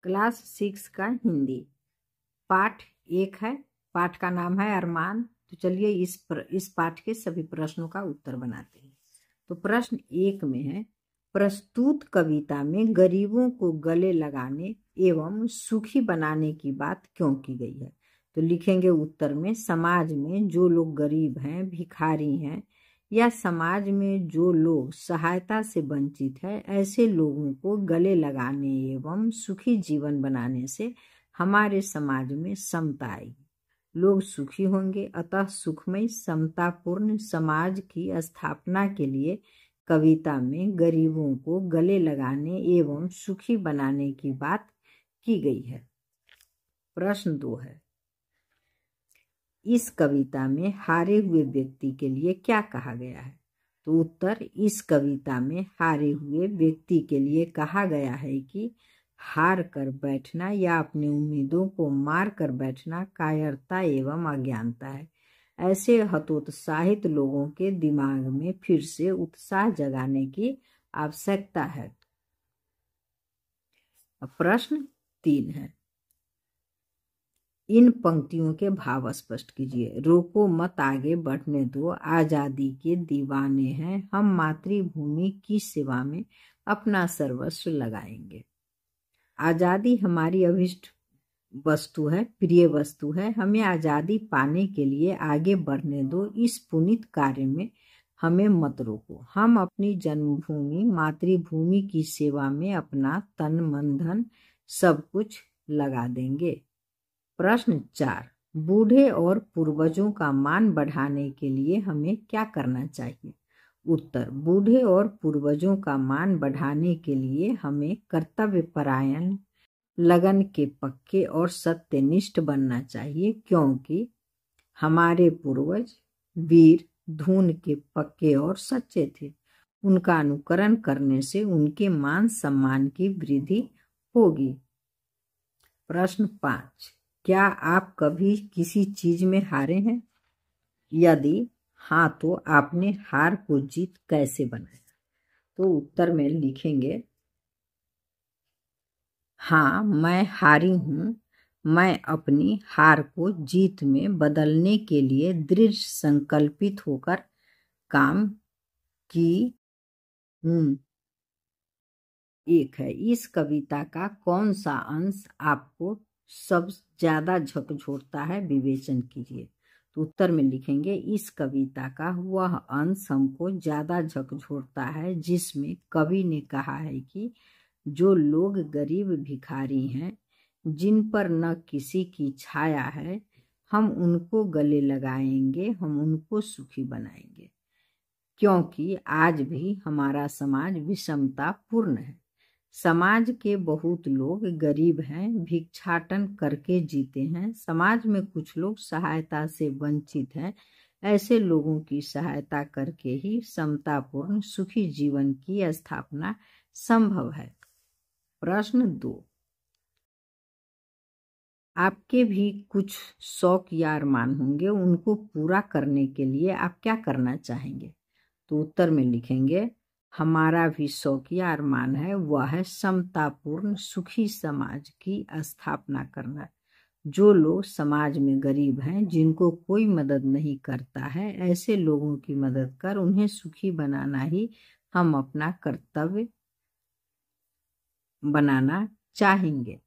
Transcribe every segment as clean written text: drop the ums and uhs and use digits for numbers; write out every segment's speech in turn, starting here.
Class 6 का हिंदी पाठ 1 है। पाठ का नाम है अरमान। तो चलिए इस पाठ के सभी प्रश्नों का उत्तर बनाते हैं। तो प्रश्न 1 में है, प्रस्तुत कविता में गरीबों को गले लगाने एवं सुखी बनाने की बात क्यों की गई है। तो लिखेंगे उत्तर में, समाज में जो लोग गरीब हैं, भिखारी हैं या समाज में जो लोग सहायता से वंचित है, ऐसे लोगों को गले लगाने एवं सुखी जीवन बनाने से हमारे समाज में समता आएगी, लोग सुखी होंगे। अतः सुखमय समतापूर्ण समाज की स्थापना के लिए कविता में गरीबों को गले लगाने एवं सुखी बनाने की बात की गई है। प्रश्न 2 है, इस कविता में हारे हुए व्यक्ति के लिए क्या कहा गया है। तो उत्तर, इस कविता में हारे हुए व्यक्ति के लिए कहा गया है कि हार कर बैठना या अपनी उम्मीदों को मार कर बैठना कायरता एवं अज्ञानता है। ऐसे हतोत्साहित लोगों के दिमाग में फिर से उत्साह जगाने की आवश्यकता है। प्रश्न 3 है, इन पंक्तियों के भाव स्पष्ट कीजिए। रोको मत आगे बढ़ने दो, आजादी के दीवाने हैं हम, मातृभूमि की सेवा में अपना सर्वस्व लगाएंगे। आजादी हमारी अभिष्ट वस्तु है, प्रिय वस्तु है। हमें आजादी पाने के लिए आगे बढ़ने दो, इस पुनीत कार्य में हमें मत रोको। हम अपनी जन्मभूमि मातृभूमि की सेवा में अपना तन मन धन सब कुछ लगा देंगे। प्रश्न 4, बूढ़े और पूर्वजों का मान बढ़ाने के लिए हमें क्या करना चाहिए। उत्तर, बूढ़े और पूर्वजों का मान बढ़ाने के लिए हमें कर्तव्यपरायण, लगन के पक्के और सत्यनिष्ठ बनना चाहिए, क्योंकि हमारे पूर्वज वीर धून के पक्के और सच्चे थे। उनका अनुकरण करने से उनके मान सम्मान की वृद्धि होगी। प्रश्न 5, क्या आप कभी किसी चीज में हारे हैं? यदि हाँ तो आपने हार को जीत कैसे बनाया। तो उत्तर में लिखेंगे, हाँ मैं हारी हूँ। मैं अपनी हार को जीत में बदलने के लिए दृढ़ संकल्पित होकर काम की हूँ। 1 है, इस कविता का कौन सा अंश आपको सब ज्यादा झकझोरता है, विवेचन कीजिए। तो उत्तर में लिखेंगे, इस कविता का वह अंश हमको ज्यादा झकझोरता है जिसमें कवि ने कहा है कि जो लोग गरीब भिखारी हैं, जिन पर न किसी की छाया है, हम उनको गले लगाएंगे, हम उनको सुखी बनाएंगे, क्योंकि आज भी हमारा समाज विषमतापूर्ण है। समाज के बहुत लोग गरीब हैं, भिक्षाटन करके जीते हैं। समाज में कुछ लोग सहायता से वंचित हैं। ऐसे लोगों की सहायता करके ही समतापूर्ण सुखी जीवन की स्थापना संभव है। प्रश्न 2, आपके भी कुछ शौक या अरमान होंगे, उनको पूरा करने के लिए आप क्या करना चाहेंगे। तो उत्तर में लिखेंगे, हमारा भी शौक या अरमान है, वह है समतापूर्ण सुखी समाज की स्थापना करना। जो लोग समाज में गरीब हैं, जिनको कोई मदद नहीं करता है, ऐसे लोगों की मदद कर उन्हें सुखी बनाना ही हम अपना कर्तव्य बनाना चाहेंगे।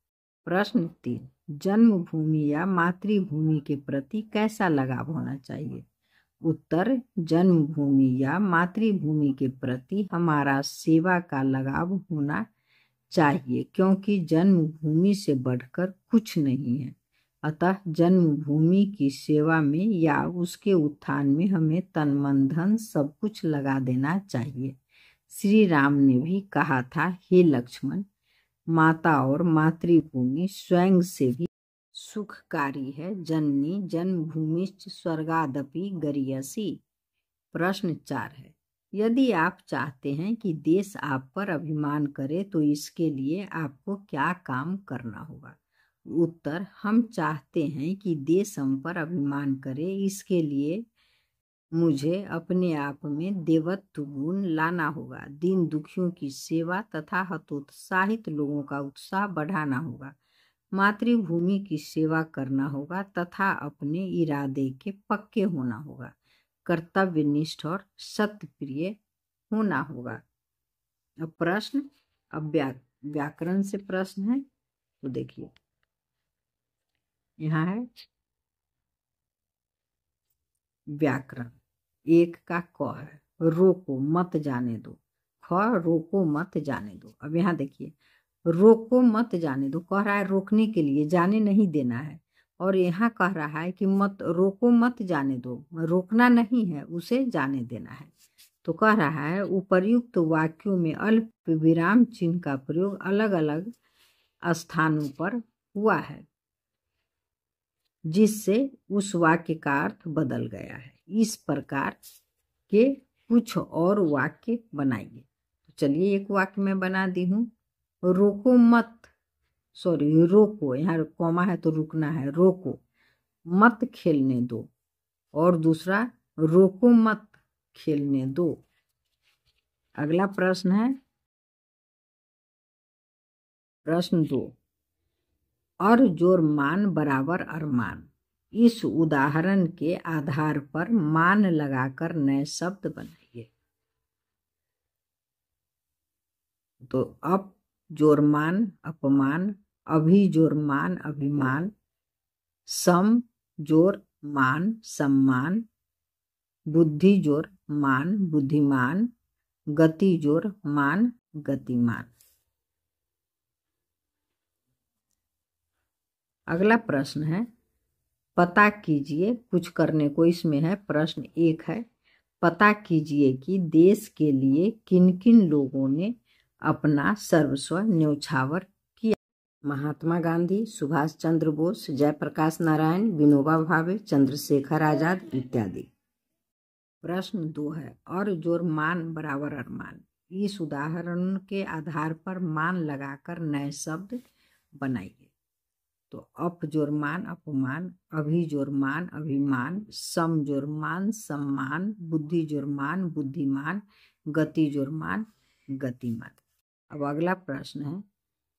प्रश्न 3, जन्मभूमि या मातृभूमि के प्रति कैसा लगाव होना चाहिए। उत्तर, जन्मभूमि या मातृभूमि के प्रति हमारा सेवा का लगाव होना चाहिए, क्योंकि जन्मभूमि से बढ़कर कुछ नहीं है। अतः जन्मभूमि की सेवा में या उसके उत्थान में हमें तन मन धन सब कुछ लगा देना चाहिए। श्री राम ने भी कहा था, हे लक्ष्मण, माता और मातृभूमि स्वयं से भी सुखकारी है, जननी जन्मभूमिश्च स्वर्गादपि गरीयसी। प्रश्न 4 है, यदि आप चाहते हैं कि देश आप पर अभिमान करे तो इसके लिए आपको क्या काम करना होगा। उत्तर, हम चाहते हैं कि देश हम पर अभिमान करे, इसके लिए मुझे अपने आप में देवत्व गुण लाना होगा। दीन दुखियों की सेवा तथा हतोत्साहित लोगों का उत्साह बढ़ाना होगा। मातृभूमि की सेवा करना होगा तथा अपने इरादे के पक्के होना होगा। कर्तव्यनिष्ठ और सत्यप्रिय होना होगा। अब प्रश्न, अब व्याकरण से प्रश्न है, तो देखिए यहाँ है व्याकरण। एक का क है, रोको मत जाने दो। ख, रोको मत जाने दो। अब यहाँ देखिए, रोको मत जाने दो कह रहा है रोकने के लिए, जाने नहीं देना है। और यहाँ कह रहा है कि मत रोको मत जाने दो, रोकना नहीं है, उसे जाने देना है। तो कह रहा है उपर्युक्त वाक्यों में अल्प विराम चिन्ह का प्रयोग अलग अलग स्थानों पर हुआ है, जिससे उस वाक्य का अर्थ बदल गया है। इस प्रकार के कुछ और वाक्य बनाइए। तो चलिए एक वाक्य मैं बना दी हूँ। रोको मत, सॉरी रोको, यहाँ कॉमा है तो रुकना है, रोको मत खेलने दो। और दूसरा रोको मत खेलने दो। अगला प्रश्न है प्रश्न 2, और जोर मान बराबर अरमान। इस उदाहरण के आधार पर मान लगाकर नए शब्द बनाइए। तो अप जोर मान अपमान, अभी जोर मान अभिमान, सम जोर मान सम्मान, बुद्धि जोर मान बुद्धिमान, गति जोर मान गतिमान। अगला प्रश्न है पता कीजिए, कुछ करने को इसमें है। प्रश्न 1 है, पता कीजिए कि देश के लिए किन किन लोगों ने अपना सर्वस्व न्यौछावर किया। महात्मा गांधी, सुभाष चंद्र बोस, जयप्रकाश नारायण, विनोबा भावे, चंद्रशेखर आजाद इत्यादि। प्रश्न 2 है, और जोर मान बराबर अरमान। इस उदाहरण के आधार पर मान लगाकर नए शब्द बनाइए। तो अप जोर मान अपमान, अभी जोर मान अभिमान, सम जोर मान सम्मान, बुद्धि जोर मान बुद्धिमान, गति जोर मान गतिमान। अब अगला प्रश्न है,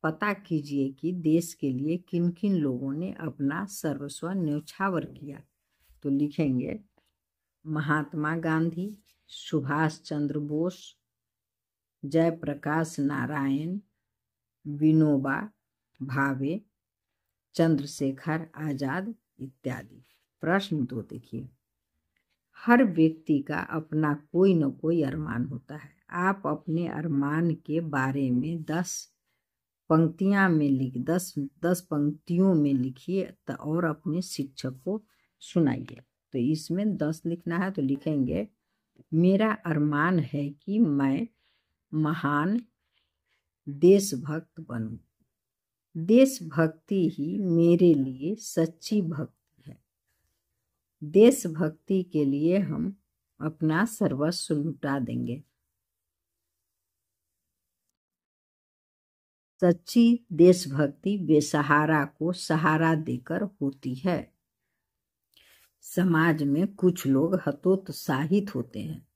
पता कीजिए कि देश के लिए किन किन लोगों ने अपना सर्वस्व न्यौछावर किया। तो लिखेंगे महात्मा गांधी, सुभाष चंद्र बोस, जयप्रकाश नारायण, विनोबा भावे, चंद्रशेखर आजाद इत्यादि। प्रश्न 2 देखिए, हर व्यक्ति का अपना कोई न कोई अरमान होता है। आप अपने अरमान के बारे में 10 पंक्तियों में लिखिए और अपने शिक्षक को सुनाइए। तो इसमें 10 लिखना है, तो लिखेंगे मेरा अरमान है कि मैं महान देशभक्त बनूं। देशभक्ति ही मेरे लिए सच्ची भक्ति है। देशभक्ति के लिए हम अपना सर्वस्व लुटा देंगे। सच्ची देशभक्ति बेसहारा को सहारा देकर होती है। समाज में कुछ लोग हतोत्साहित होते हैं।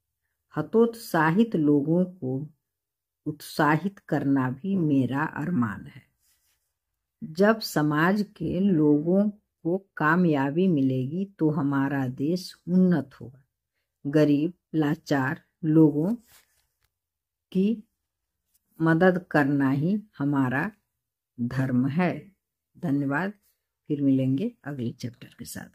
हतोत्साहित लोगों को उत्साहित करना भी मेरा अरमान है। जब समाज के लोगों को कामयाबी मिलेगी तो हमारा देश उन्नत होगा। गरीब लाचार लोगों की मदद करना ही हमारा धर्म है। धन्यवाद। फिर मिलेंगे अगले चैप्टर के साथ।